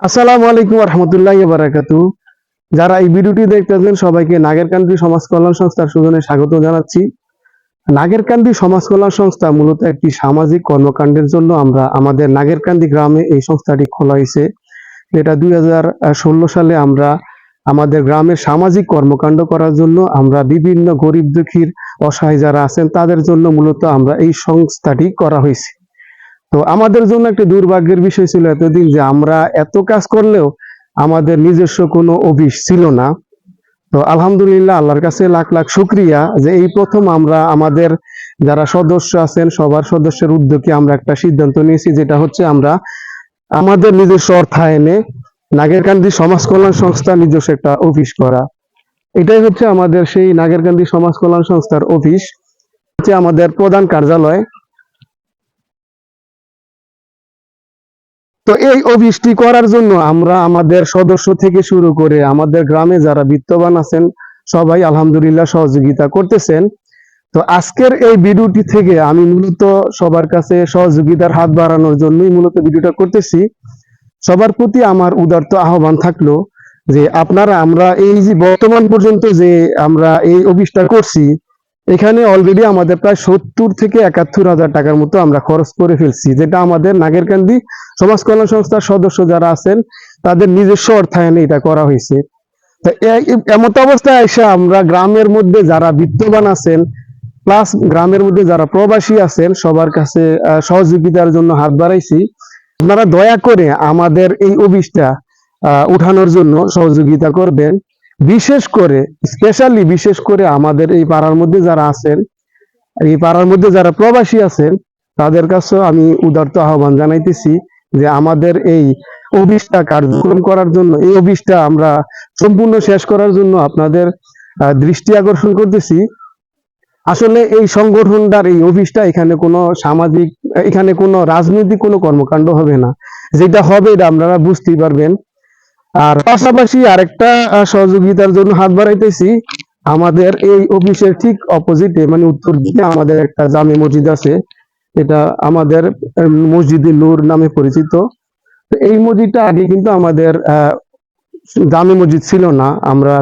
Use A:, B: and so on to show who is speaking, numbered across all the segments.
A: আসসালামু আলাইকুম রহমতুল্লাহি বারাকাতু। যারা এই ভিডিওটি দেখতেছেন সবাইকে নাগেরকান্দি সমাজ কল্যাণ সংস্থার সুজনে স্বাগত জানাচ্ছি। নাগেরকান্দি সমাজ কল্যাণ সংস্থা মূলত একটি সামাজিক কর্মকাণ্ডের জন্য আমরা আমাদের নাগেরকান্দি গ্রামে এই সংস্থাটি খোলা হয়েছে। এটা 2016 সালে আমরা আমাদের গ্রামের সামাজিক কর্মকাণ্ড করার জন্য আমরা বিভিন্ন গরিব দুঃখীর অসহায় যারা আছেন তাদের জন্য মূলত আমরা এই সংস্থাটি করা হয়েছে। তো আমাদের জন্য একটা দুর্ভাগ্যের বিষয় ছিল এতদিন যে আমরা এত কাজ করলেও আমাদের নিজস্ব কোনো অফিস ছিল না। তো আলহামদুলিল্লাহ আল্লাহর কাছে লাখ লাখ শুকরিয়া যে এই প্রথম আমরা আমাদের যারা সদস্য আছেন সবার সদস্যের উদ্যোগে আমরা একটা সিদ্ধান্ত নিয়েছি, যেটা হচ্ছে আমরা আমাদের নিজস্ব অর্থায়নে নাগেরকান্দি সমাজ কল্যাণ সংস্থা নিজস্ব একটা অফিস করা। এটাই হচ্ছে আমাদের সেই নাগেরকান্দি সমাজ কল্যাণ সংস্থার অফিস, হচ্ছে আমাদের প্রধান কার্যালয়। তো এই অফিসটি করার জন্য আমরা আমাদের সদস্য থেকে শুরু করে আমাদের গ্রামে যারা বিত্তবান আছেন সবাই আলহামদুলিল্লাহ সহযোগিতা করতেছেন। তো আজকের এই ভিডিওটি থেকে আমি মূলত সবার কাছে সহযোগিতার হাত বাড়ানোর জন্যই মূলত ভিডিওটা করতেছি। সবার প্রতি আমার উদারত আহ্বান থাকলো যে আপনারা আমরা এই যে বর্তমান পর্যন্ত যে আমরা এই অফিসটা করছি, এখানে অলরেডি আমাদের প্রায় 70 থেকে 71 হাজার টাকার মতো আমরা খরচ করে ফেলছি, যেটা আমাদের নাগেরকান্দি সমাজ কল্যাণ সংস্থার সদস্য যারা আছেন তাদের নিজস্ব অর্থায়নে এটা করা হয়েছে। তো এমত অবস্থায় এসে আমরা গ্রামের মধ্যে যারা বিত্তবান আছেন প্লাস গ্রামের মধ্যে যারা প্রবাসী আছেন সবার কাছে সহযোগিতার জন্য হাত বাড়াইছি। আপনারা দয়া করে আমাদের এই অফিসটা উঠানোর জন্য সহযোগিতা করবেন। বিশেষ করে আমাদের এই পাড়ার মধ্যে যারা আছেন, এই পাড়ার মধ্যে যারা প্রবাসী আছেন তাদের কাছেও আমি উদারত আহ্বান জানাইতেছি যে আমাদের এই অফিসটা কার্যক্রম করার জন্য, এই অফিসটা আমরা সম্পূর্ণ শেষ করার জন্য আপনাদের দৃষ্টি আকর্ষণ করতেছি। আসলে এই সংগঠনটার এই অফিসটা এখানে কোনো সামাজিক, এখানে কোনো রাজনৈতিক কোনো কর্মকাণ্ড হবে না। যেটা হবে এটা আপনারা বুঝতেই পারবেন। আর পাশাপাশি আরেকটা সহযোগিতার জন্য হাত বাড়াইতেছি। আমাদের এই অফিসের ঠিক অপোজিটে মানে উত্তর দিকে আমাদের একটা জামে মসজিদ আছে, এটা আমাদের মসজিদে নূর নামে পরিচিত। তো এই মসজিদটা আগে কিন্তু আমাদের জামে মসজিদ ছিল না। আমরা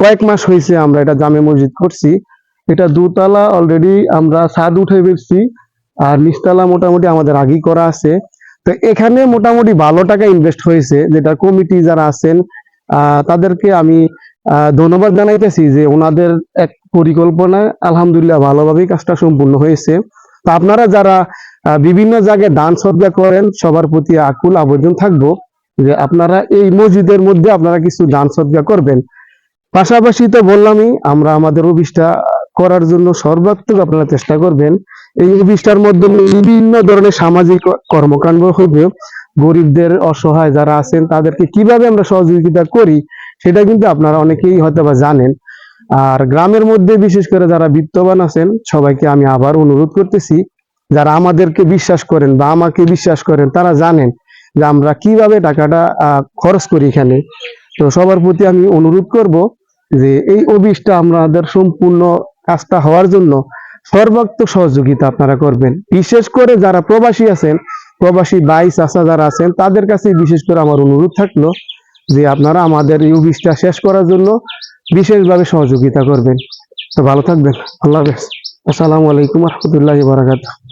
A: কয়েক মাস হয়েছে আমরা এটা জামে মসজিদ করছি। এটা দুতলা অলরেডি আমরা ছাদ উঠে ফেলছি, আর নিচতলা মোটামুটি আমাদের আগেই করা আছে। তো এখানে মোটামুটি ভালো টাকা ইনভেস্ট হয়েছে, যেটা কমিটি যারা আছেন তাদেরকে আমি ধন্যবাদ জানাইতেছি যে ওনাদের এক পরিকল্পনা আলহামদুলিল্লাহ ভালোভাবেই কাজটা সম্পূর্ণ হয়েছে। তো আপনারা যারা বিভিন্ন জায়গায় দান সদকা করেন সবার প্রতি আকুল আবেদন থাকবো যে আপনারা এই মসজিদের মধ্যে আপনারা কিছু দান সদকা করবেন। পাশাপাশি তো বললামই আমরা আমাদের অফিসটা করার জন্য সর্বাত্মক আপনারা চেষ্টা করবেন। এই অফিসটার মাধ্যমে বিভিন্ন ধরনের সামাজিক কর্মকাণ্ড হবে। গরিবদের অসহায় যারা আছেন তাদেরকে কিভাবে আমরা সহযোগিতা করি সেটা কিন্তু আপনারা অনেকেই হয়তো বা জানেন। আর গ্রামের মধ্যে বিশেষ করে যারা বিত্তবান আছেন সবাইকে আমি আবার অনুরোধ করতেছি, যারা আমাদেরকে বিশ্বাস করেন বা আমাকে বিশ্বাস করেন তারা জানেন যে আমরা কিভাবে টাকাটা খরচ করি এখানে। তো সবার প্রতি আমি অনুরোধ করব যে এই অফিসটা আমাদের সম্পূর্ণ কাজটা হওয়ার জন্য সর্বাত্মক সহযোগিতা আপনারা করবেন। বিশেষ করে যারা প্রবাসী আছেন, প্রবাসী ভাই চাচা যারা আছেন তাদের কাছে বিশেষ করে আমার অনুরোধ থাকলো যে আপনারা আমাদের এই অফিসটা শেষ করার জন্য বিশেষভাবে সহযোগিতা করবেন। তো ভালো থাকবেন, আল্লাহ হাফেজ। আসসালামু আলাইকুম রহমতুল্লাহি বারাকাতুহু।